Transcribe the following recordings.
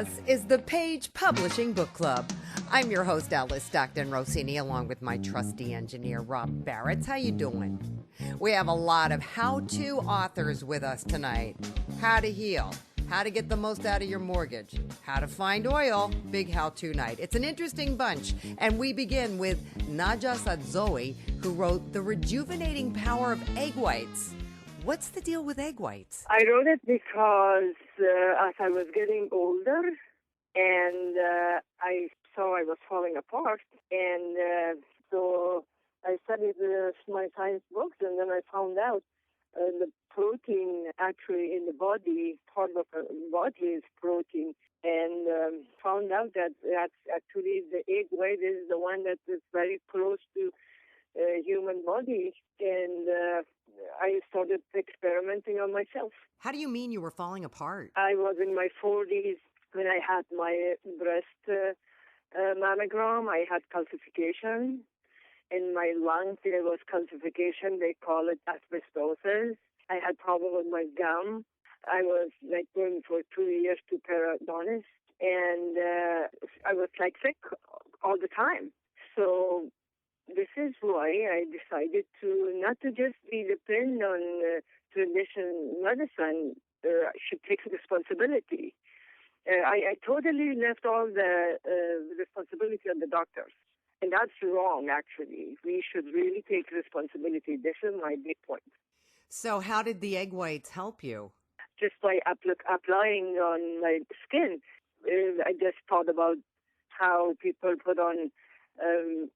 This is the Page Publishing Book Club. I'm your host, Alice Stockton Rossini, along with my trusty engineer, Rob Barrett. How you doing? We have a lot of how-to authors with us tonight. How to heal, how to get the most out of your mortgage, how to find oil, big how-to night. It's an interesting bunch, and we begin with Nadja Sadzoui, who wrote The Rejuvenating Power of Egg Whites. What's the deal with egg whites? I wrote it because as I was getting older and I saw I was falling apart, and so I studied my science books, and then I found out the protein actually in the body, part of the body is protein, and found out that that's actually the egg white is the one that is very close to human body, and I started experimenting on myself. How do you mean you were falling apart? I was in my 40s when I had my breast mammogram. I had calcification. In my lungs, there was calcification. They call it asbestosis. I had problem with my gum. I was going for 2 years to periodontist, and I was sick all the time. So this is why I decided to not to just be dependent on traditional medicine. I should take responsibility. I totally left all the responsibility on the doctors. And that's wrong, actually. We should really take responsibility. This is my big point. So how did the egg whites help you? Just by applying on my skin. I just thought about how people put on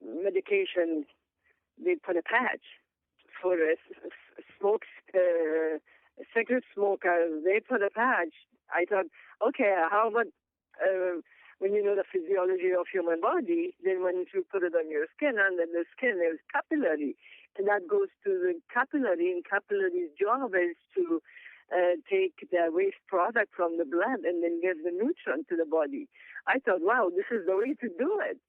medication. They put a patch for a cigarette smoker. They put a patch. I thought, okay, how about when you know the physiology of human body, then when you put it on your skin, under the skin there's capillary, and that goes to the capillary, and capillary's job is to take the waste product from the blood and then give the nutrient to the body. I thought, wow, this is the way to do it.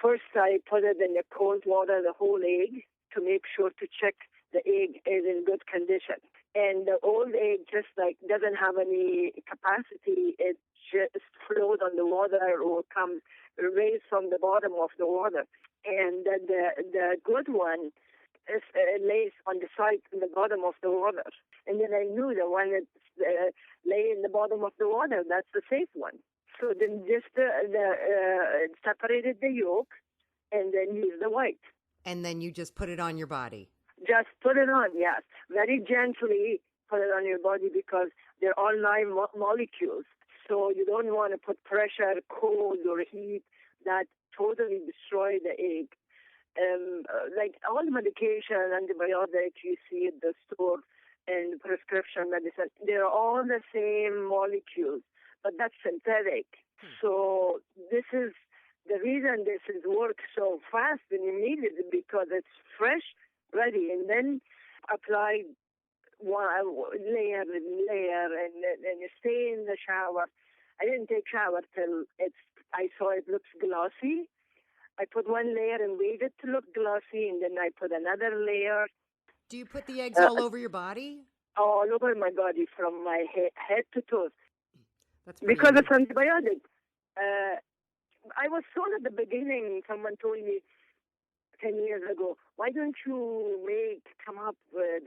First, I put it in the cold water, the whole egg, to make sure to check the egg is in good condition. And the old egg just doesn't have any capacity. It just floats on the water or comes raised from the bottom of the water. And the good one is lays on the side in the bottom of the water. And then I knew the one that lay in the bottom of the water, that's the safe one. So then just separated the yolk and then use the white. And then you just put it on your body? Just put it on, yes. Very gently put it on your body because they're all live molecules. So you don't want to put pressure, cold, or heat that totally destroy the egg. Like all medication, antibiotics you see at the store and prescription medicine, they're all the same molecules, but that's synthetic. So this is the reason this is works so fast and immediately because it's fresh, ready, and then apply one layer and layer, and stay in the shower. I didn't take shower till I saw it looks glossy. I put one layer and waited to look glossy, and then I put another layer. Do you put the eggs all over your body? All over my body, from my head to toes. That's because neat. it's antibiotic. I was told at the beginning, someone told me 10 years ago, why don't you come up with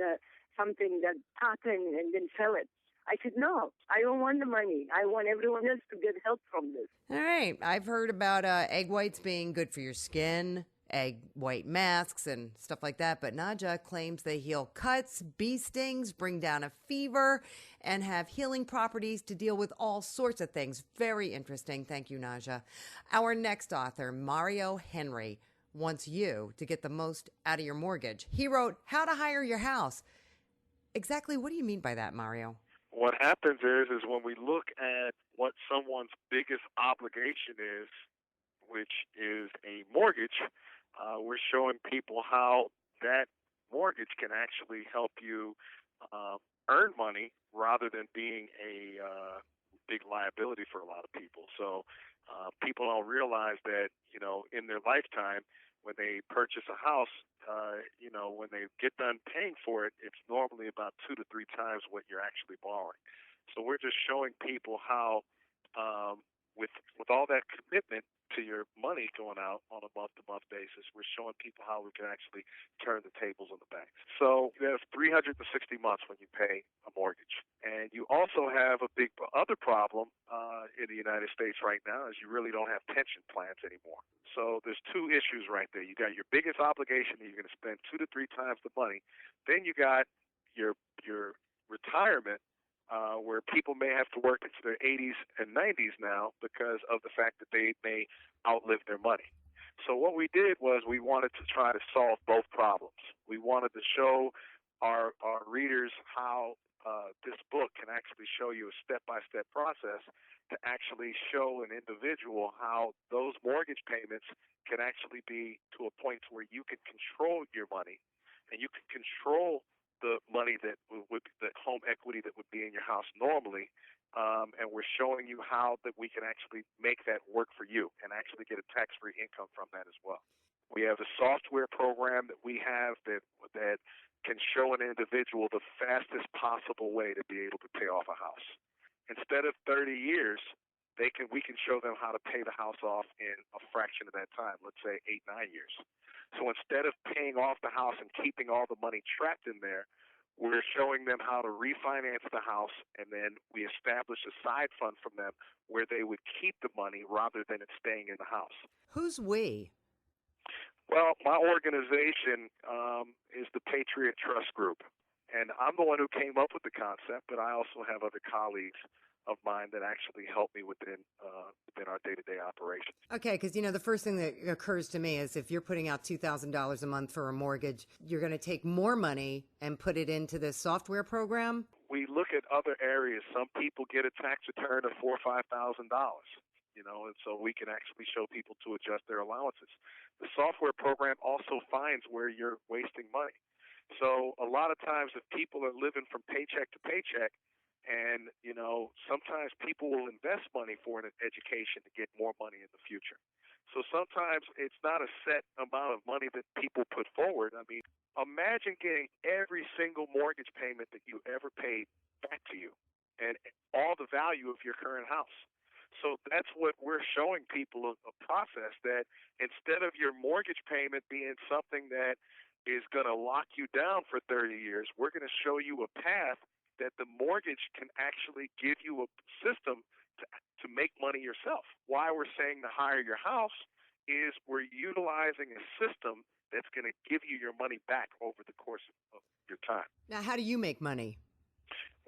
something that patent and then sell it? I said, no, I don't want the money. I want everyone else to get help from this. All right. I've heard about egg whites being good for your skin, egg white masks and stuff like that. But Nadja claims they heal cuts, bee stings, bring down a fever, and have healing properties to deal with all sorts of things. Very interesting. Thank you, Nadja. Our next author, Mario Henry, wants you to get the most out of your mortgage. He wrote How to Hire Your House. Exactly what do you mean by that, Mario? What happens is when we look at what someone's biggest obligation is, which is a mortgage, we're showing people how that mortgage can actually help you earn money rather than being a big liability for a lot of people. So people don't realize that, in their lifetime, when they purchase a house, when they get done paying for it, it's normally about 2 to 3 times what you're actually borrowing. So we're just showing people how with all that commitment to your money going out on a month-to-month basis, we're showing people how we can actually turn the tables on the banks. So you have 360 months when you pay a mortgage. And you also have a big other problem in the United States right now is you really don't have pension plans anymore. So there's two issues right there. You got your biggest obligation that you're going to spend 2 to 3 times the money. Then you got your retirement, where people may have to work into their 80s and 90s now because of the fact that they may outlive their money. So what we did was we wanted to try to solve both problems. We wanted to show our readers how this book can actually show you a step-by-step process to actually show an individual how those mortgage payments can actually be to a point where you can control your money and you can control the money that would the home equity that would be in your house normally, and we're showing you how that we can actually make that work for you and actually get a tax-free income from that as well. We have a software program that we have that can show an individual the fastest possible way to be able to pay off a house. Instead of 30 years, we can show them how to pay the house off in a fraction of that time, let's say 8-9 years. So instead of paying off the house and keeping all the money trapped in there, we're showing them how to refinance the house, and then we establish a side fund from them where they would keep the money rather than it staying in the house. Who's we? Well, my organization is the Patriot Trust Group, and I'm the one who came up with the concept, but I also have other colleagues of mine that actually help me within our day-to-day operations. Okay, because, the first thing that occurs to me is if you're putting out $2,000 a month for a mortgage, you're going to take more money and put it into this software program? We look at other areas. Some people get a tax return of $4,000 or $5,000, and so we can actually show people to adjust their allowances. The software program also finds where you're wasting money. So a lot of times if people are living from paycheck to paycheck, and, sometimes people will invest money for an education to get more money in the future. So sometimes it's not a set amount of money that people put forward. I mean, imagine getting every single mortgage payment that you ever paid back to you and all the value of your current house. So that's what we're showing people, a process that instead of your mortgage payment being something that is going to lock you down for 30 years, we're going to show you a path that the mortgage can actually give you a system to make money yourself. Why we're saying to hire your house is we're utilizing a system that's going to give you your money back over the course of your time. Now, how do you make money?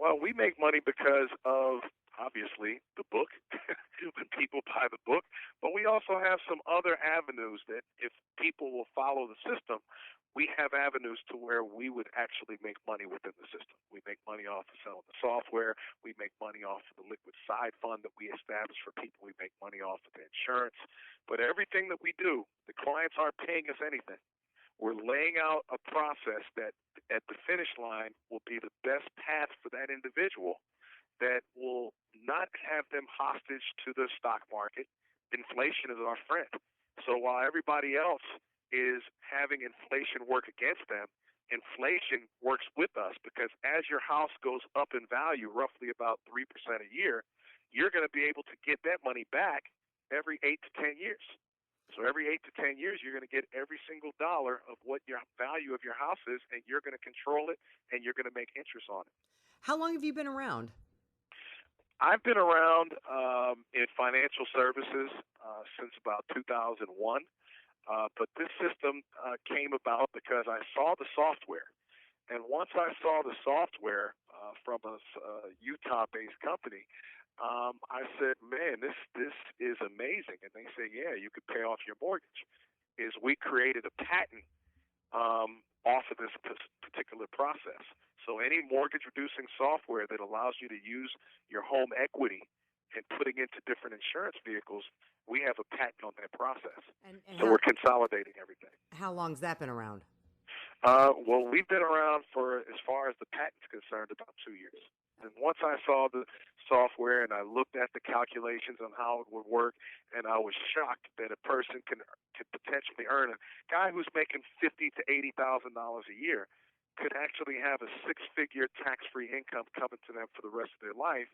Well, we make money because of, obviously, the book, when people buy the book, but we also have some other avenues that if people will follow the system, we have avenues to where we would actually make money within the system. We make money off of selling the software. We make money off of the liquid side fund that we establish for people. We make money off of the insurance. But everything that we do, the clients aren't paying us anything. We're laying out a process that at the finish line will be the best path for that individual that will not have them hostage to the stock market. Inflation is our friend. So while everybody else is having inflation work against them, inflation works with us because as your house goes up in value roughly about 3% a year, you're going to be able to get that money back every 8 to 10 years. So every 8 to 10 years, you're going to get every single dollar of what your value of your house is, and you're going to control it, and you're going to make interest on it. How long have you been around? I've been around in financial services since about 2001. But this system came about because I saw the software. And once I saw the software from a Utah-based company, I said, man, this is amazing. And they said, yeah, you could pay off your mortgage. We created a patent off of this particular process. So any mortgage-reducing software that allows you to use your home equity and putting into different insurance vehicles, we have a patent on that process. And so we're consolidating everything. How long's that been around? Well, we've been around for, as far as the patent's concerned, about 2 years. And once I saw the software and I looked at the calculations on how it would work, and I was shocked that a person could potentially earn, a guy who's making $50,000 to $80,000 a year could actually have a six-figure tax-free income coming to them for the rest of their life,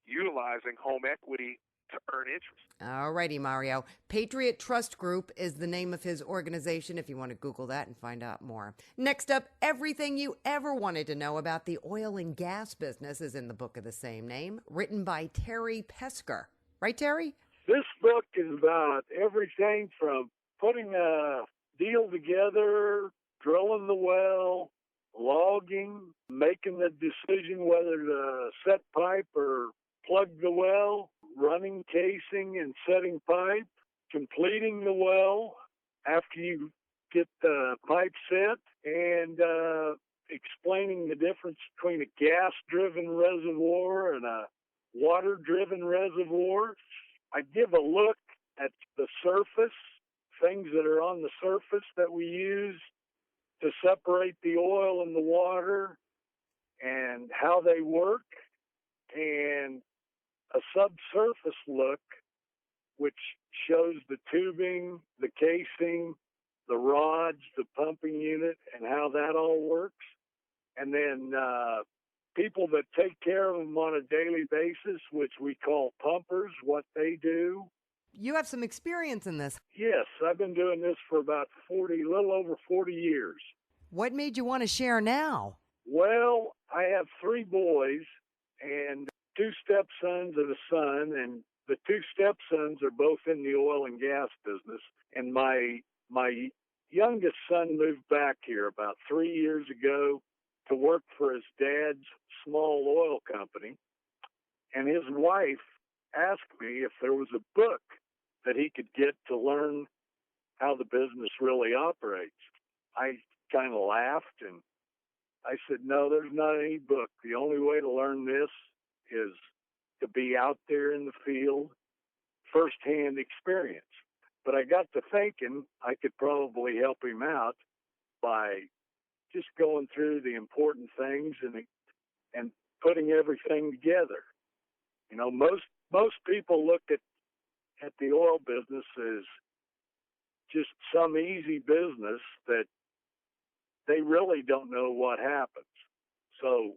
utilizing home equity to earn interest. All righty, Mario. Patriot Trust Group is the name of his organization if you want to Google that and find out more. Next up, everything you ever wanted to know about the oil and gas business is in the book of the same name, written by Terry Pesker. Right, Terry? This book is about everything from putting a deal together, drilling the well, logging, making the decision whether to set pipe or plug the well, running casing and setting pipe, completing the well after you get the pipe set, and explaining the difference between a gas-driven reservoir and a water-driven reservoir. I give a look at the surface, things that are on the surface that we use to separate the oil and the water and how they work, and a subsurface look which shows the tubing, the casing, the rods, the pumping unit, and how that all works. And then people that take care of them on a daily basis, which we call pumpers, what they do. You have some experience in this. Yes, I've been doing this for about a little over 40 years. What made you want to share now? Well, I have 3 boys and 2 stepsons and a son, and the 2 stepsons are both in the oil and gas business. And my youngest son moved back here about 3 years ago to work for his dad's small oil company. And his wife asked me if there was a book that he could get to learn how the business really operates. I kind of laughed and I said, no, there's not any book. The only way to learn this is to be out there in the field, firsthand experience. But I got to thinking I could probably help him out by just going through the important things and putting everything together. You know, most people look at the oil business as just some easy business that they really don't know what happens. So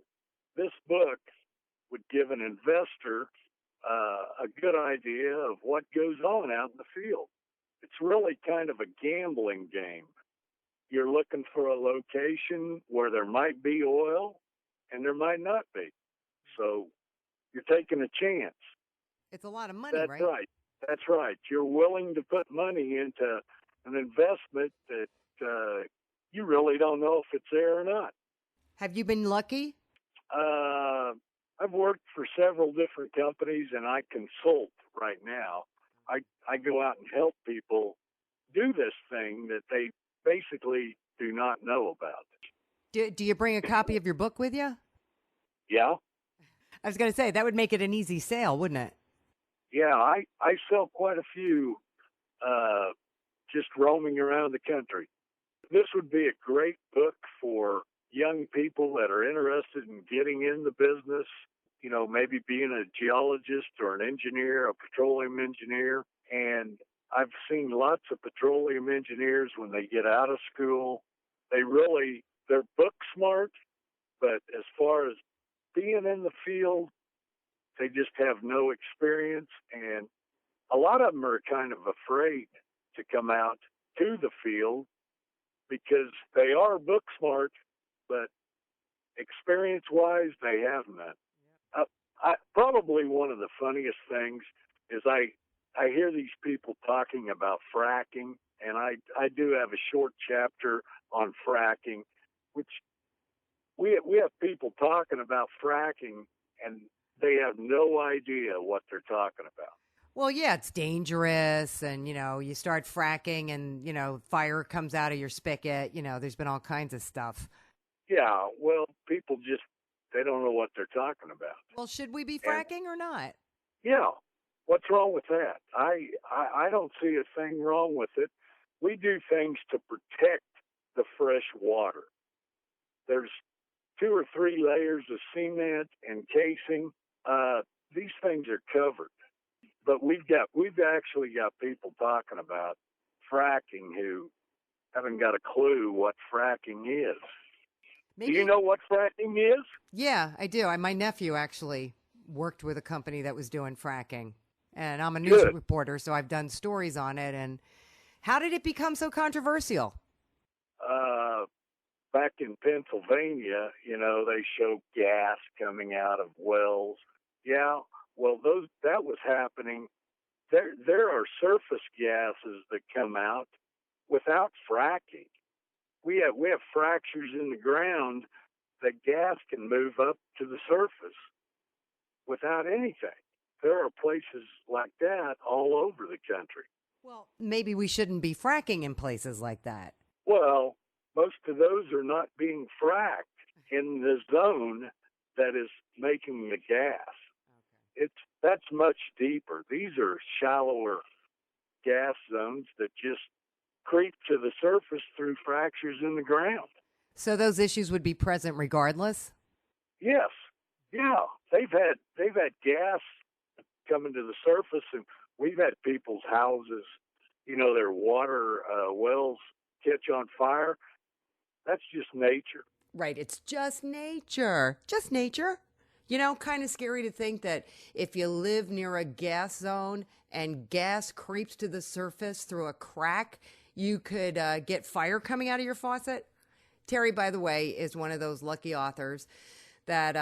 this book would give an investor a good idea of what goes on out in the field. It's really kind of a gambling game. You're looking for a location where there might be oil and there might not be. So you're taking a chance. It's a lot of money, That's right? right. That's right. You're willing to put money into an investment that you really don't know if it's there or not. Have you been lucky? I've worked for several different companies, and I consult right now. I go out and help people do this thing that they basically do not know about. Do you bring a copy of your book with you? Yeah? I was going to say, that would make it an easy sale, wouldn't it? Yeah, I sell quite a few just roaming around the country. This would be a great book for young people that are interested in getting in the business, you know, maybe being a geologist or an engineer, a petroleum engineer. And I've seen lots of petroleum engineers when they get out of school, they're book smart, but as far as being in the field, they just have no experience. And a lot of them are kind of afraid to come out to the field because they are book smart, but experience-wise, they have none. Probably one of the funniest things is I hear these people talking about fracking, and I do have a short chapter on fracking, which we have people talking about fracking, and they have no idea what they're talking about. Well, yeah, it's dangerous, and, you know, you start fracking and, you know, fire comes out of your spigot. You know, there's been all kinds of stuff. Yeah, well, people they don't know what they're talking about. Well, should we be fracking or not? Yeah, what's wrong with that? I don't see a thing wrong with it. We do things to protect the fresh water. There's 2 or 3 layers of cement and casing. These things are covered. But we've actually got people talking about fracking who haven't got a clue what fracking is. Maybe. Do you know what fracking is? Yeah, I do. My nephew actually worked with a company that was doing fracking. and I'm a news Good. reporter, so I've done stories on it. And how did it become so controversial? Back in Pennsylvania, they show gas coming out of wells. Yeah, well, that was happening. There are surface gases that come out without fracking. We have fractures in the ground that gas can move up to the surface without anything. There are places like that all over the country. Well, maybe we shouldn't be fracking in places like that. Well, most of those are not being fracked in the zone that is making the gas. That's much deeper. These are shallower gas zones that just creep to the surface through fractures in the ground. So those issues would be present regardless? Yes. Yeah. They've had gas coming to the surface, and we've had people's houses, their water wells catch on fire. That's just nature. Right. It's just nature. Just nature. Kind of scary to think that if you live near a gas zone and gas creeps to the surface through a crack, you could get fire coming out of your faucet. Terry, by the way, is one of those lucky authors that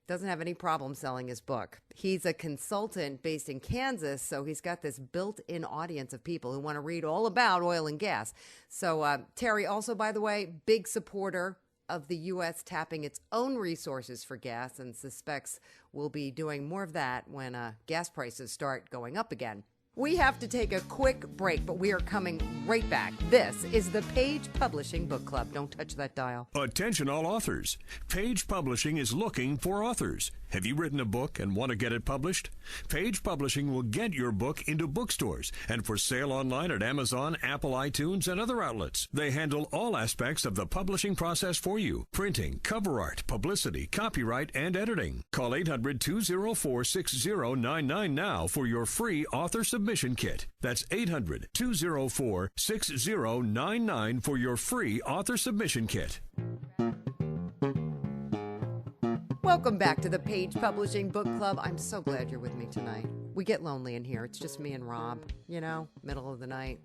doesn't have any problem selling his book. He's a consultant based in Kansas, so he's got this built-in audience of people who want to read all about oil and gas. So Terry also, by the way, big supporter of the U.S. tapping its own resources for gas and suspects we'll be doing more of that when gas prices start going up again. We have to take a quick break, but we are coming right back. This is the Page Publishing Book Club. Don't touch that dial. Attention all authors. Page Publishing is looking for authors. Have you written a book and want to get it published? Page Publishing will get your book into bookstores and for sale online at Amazon, Apple iTunes, and other outlets. They handle all aspects of the publishing process for you. Printing, cover art, publicity, copyright, and editing. Call 800-204-6099 now for your free author submission kit. That's 800-204-6099 for your free author submission kit. Welcome back to the Page Publishing Book Club. I'm so glad you're with me tonight. We get lonely in here. It's just me and Rob, middle of the night.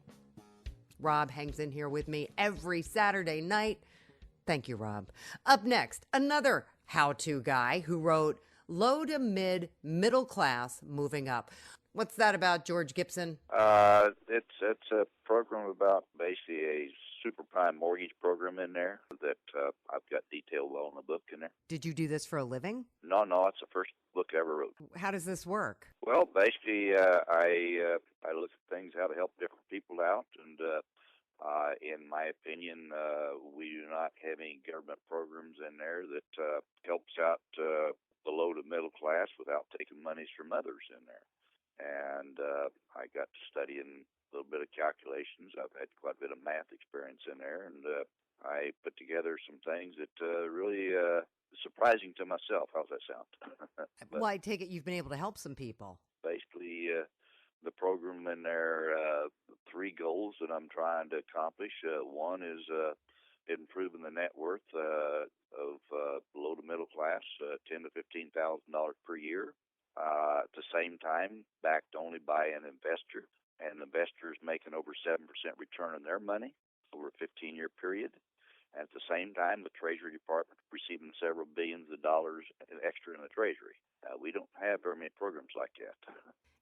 Rob hangs in here with me every Saturday night. Thank you, Rob. Up next, another how-to guy who wrote Low to Middle Class Moving Up. What's that about, George Gibson? It's a program about basically a super prime mortgage program in there that I've got detailed well in the book in there. Did you do this for a living? No, it's the first book I ever wrote. How does this work? Well, basically, I look at things, how to help different people out, and in my opinion, we do not have any government programs in there that helps out the low to middle class without taking monies from others in there. And I got to studying a little bit of calculations. I've had quite a bit of math experience in there, and I put together some things that really surprising to myself. How's that sound? Well, I take it you've been able to help some people. Basically, the program in there, three goals that I'm trying to accomplish. One is improving the net worth of low to middle class, $10,000 to $15,000 per year. At the same time, backed only by an investor, and investors making over 7% return on their money over a 15-year period. And at the same time, the Treasury Department receiving several billions of dollars extra in the Treasury. We don't have very many programs like that.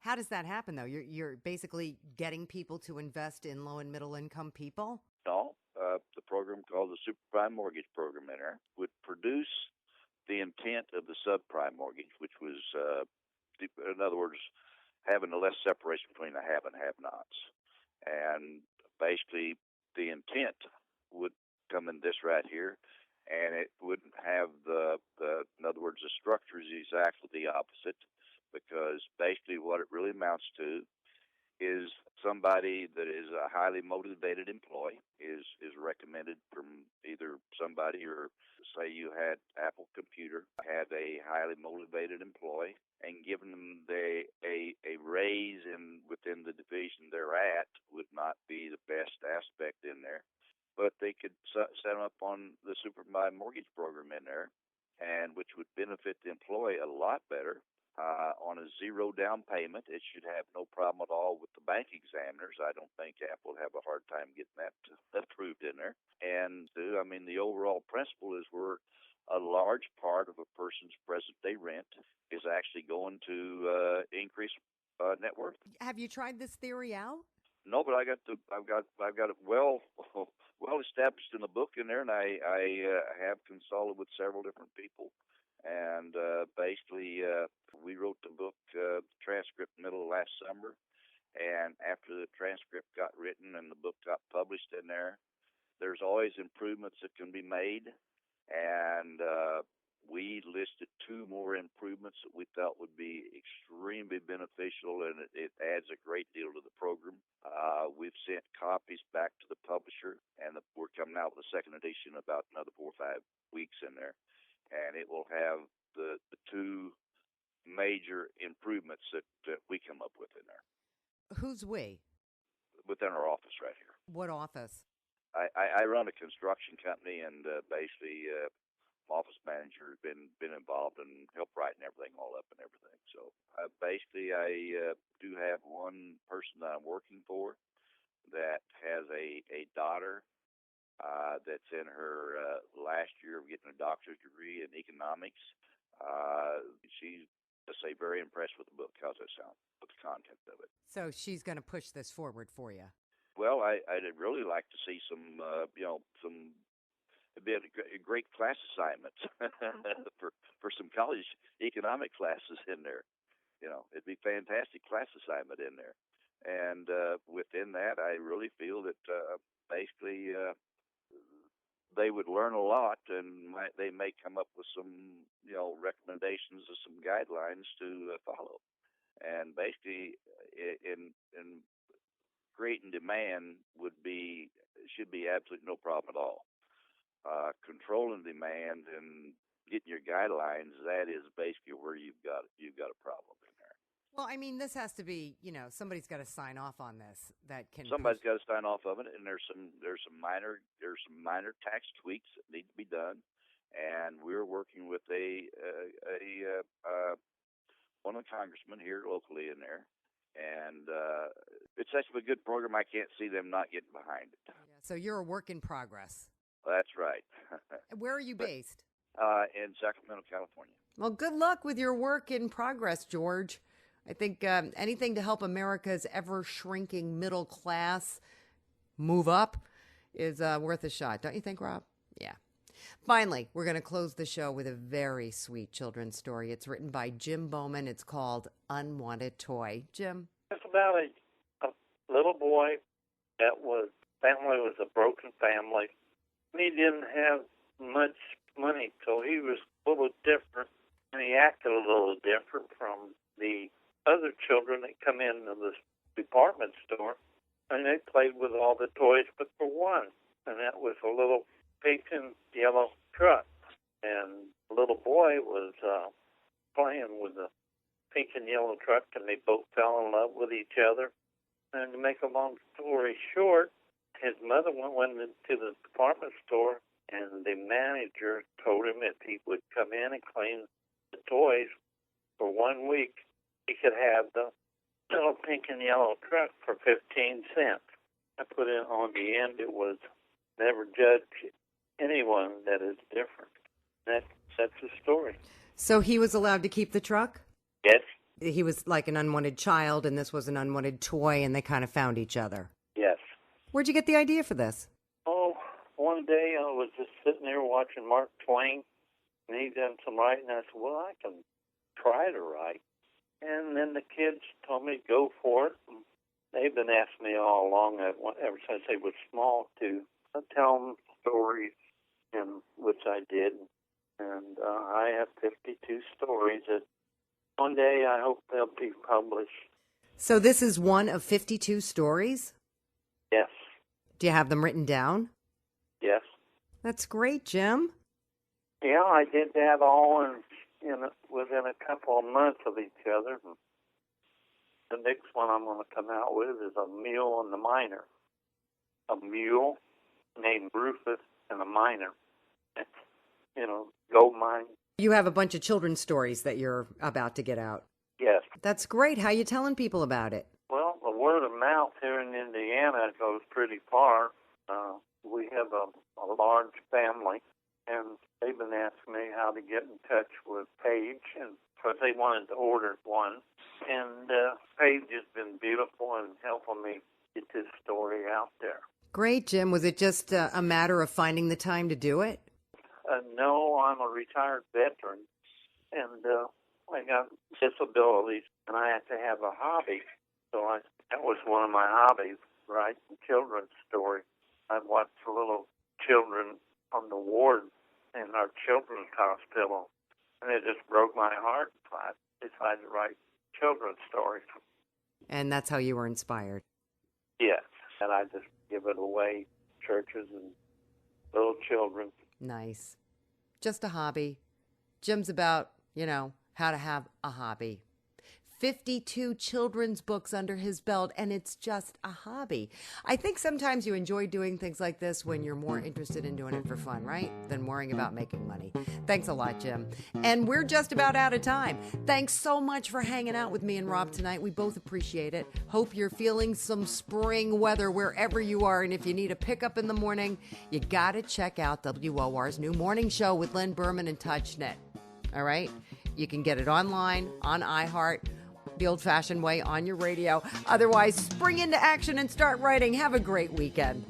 How does that happen, though? You're basically getting people to invest in low and middle income people? No, the program called the Superprime Mortgage Program in there would produce the intent of the subprime mortgage, which was, in other words, having a less separation between the have and have-nots. And basically, the intent would come in this right here, and it wouldn't have in other words, the structure is exactly the opposite, because basically what it really amounts to is somebody that is a highly motivated employee is recommended from either somebody, or say you had Apple Computer, had a highly motivated employee, and giving them a raise within the division they're at would not be the best aspect in there. But they could set them up on the Superprime Mortgage Program in there, and which would benefit the employee a lot better. on a zero down payment. It should have no problem at all with the bank examiners. I don't think Apple would have a hard time getting that approved in there. And I mean, the overall principle is we're a large part of a person's present day rent is actually going to increase net worth. Have you tried this theory out? No, but I've got it well established in the book in there, and I have consulted with several different people, and basically we wrote the book transcript middle of last summer, and after the transcript got written and the book got published in there, there's always improvements that can be made, and we listed 2 more improvements that we thought would be extremely beneficial, and it adds a great deal to the program. We've sent copies back to the publisher, and we're coming out with a second edition about another 4 or 5 weeks in there, and it will have the 2 major improvements that we come up with in there. Who's we? Within our office right here. What office? I run a construction company, and basically office manager has been involved and helped writing everything all up and everything. So basically I do have one person that I'm working for that has a daughter that's in her last year of getting a doctorate degree in economics. She's, let's say, very impressed with the book. How's that sound? With the content of it. So she's going to push this forward for you. Well, I'd really like to see some, it'd be a great class assignment for some college economic classes in there. It'd be fantastic class assignment in there. And within that, I really feel that basically they would learn a lot, and they may come up with some, recommendations or some guidelines to follow. And basically, in creating demand should be absolutely no problem at all. Controlling demand and getting your guidelines, that is basically where you've got a problem in there. Well, I mean, this has to be, somebody's got to sign off on this. Somebody's got to sign off of it, and there's some minor tax tweaks that need to be done, and we're working with one of the congressmen here locally in there, and it's such a good program. I can't see them not getting behind it. Yeah, so you're a work in progress. That's right. Where are you based? In Sacramento, California. Well, good luck with your work in progress, George. I think anything to help America's ever-shrinking middle class move up is worth a shot. Don't you think, Rob? Yeah. Finally, we're going to close the show with a very sweet children's story. It's written by Jim Bowman. It's called Unwanted Toy. Jim? It's about a little boy that family was a broken family. He didn't have much money, so he was a little different, and he acted a little different from the other children that come into the department store, and they played with all the toys but for one, and that was a little pink and yellow truck. And the little boy was playing with the pink and yellow truck, and they both fell in love with each other. And to make a long story short, his mother went into the department store, and the manager told him if he would come in and clean the toys for 1 week, he could have the little pink and yellow truck for 15 cents. I put it on the end, it was never judge anyone that is different. That's the story. So he was allowed to keep the truck? Yes. He was like an unwanted child, and this was an unwanted toy, and they kind of found each other. Yes. Where'd you get the idea for this? Oh, one day I was just sitting there watching Mark Twain, and he done some writing. I said, well, I can try to write. And then the kids told me to go for it. And they've been asking me all along, ever since they were small, to tell them stories, and which I did. And I have 52 stories that one day I hope they'll be published. So this is one of 52 stories? Yes. Do you have them written down? Yes. That's great, Jim. Yeah, I did that all within a couple of months of each other. The next one I'm going to come out with is a mule and the miner. A mule named Rufus and a miner. Gold mine You have a bunch of children's stories that you're about to get out. Yes. That's great. How you telling people about it? Well, the word of mouth here in Indiana goes pretty far. We have a large family, and they've been asking me how to get in touch with Paige, and because they wanted to order one. And Paige has been beautiful in helping me get this story out there. Great, Jim. Was it just a matter of finding the time to do it? No, I'm a retired veteran, and I got disabilities, and I have to have a hobby. So that was one of my hobbies, writing children's stories. I've watched little children on the ward in our children's hospital, and it just broke my heart. I decided to write children's stories. And that's how you were inspired. Yes, and I just give it away to churches and little children. Nice. Just a hobby. Jim's about, how to have a hobby. 52 children's books under his belt, and it's just a hobby. I think sometimes you enjoy doing things like this when you're more interested in doing it for fun, right? Than worrying about making money. Thanks a lot, Jim. And we're just about out of time. Thanks so much for hanging out with me and Rob tonight. We both appreciate it. Hope you're feeling some spring weather wherever you are. And if you need a pickup in the morning, you got to check out WOR's new morning show with Lynn Berman and TouchNet. All right? You can get it online, on iHeart, the old-fashioned way, on your radio. Otherwise, spring into action and start writing. Have a great weekend.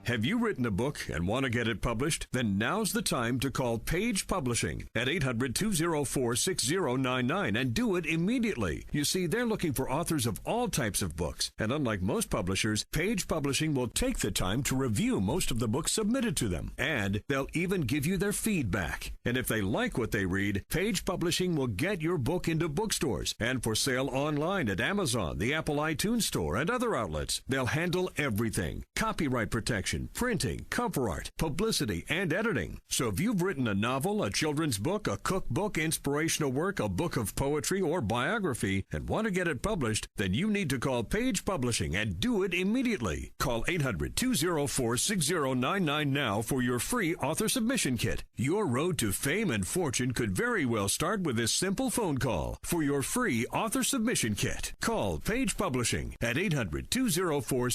Have you written a book and want to get it published? Then now's the time to call Page Publishing at 800-204-6099 and do it immediately. You see, they're looking for authors of all types of books. And unlike most publishers, Page Publishing will take the time to review most of the books submitted to them. And they'll even give you their feedback. And if they like what they read, Page Publishing will get your book into bookstores and for sale online at Amazon, the Apple iTunes Store, and other outlets. They'll handle everything. Copyright protection, printing, cover art, publicity, and editing. So if you've written a novel, a children's book, a cookbook, inspirational work, a book of poetry, or biography, and want to get it published, then you need to call Page Publishing and do it immediately. Call 800-204-6099 now for your free author submission kit. Your road to fame and fortune could very well start with this simple phone call. For your free author submission kit, call Page Publishing at 800-204-6099.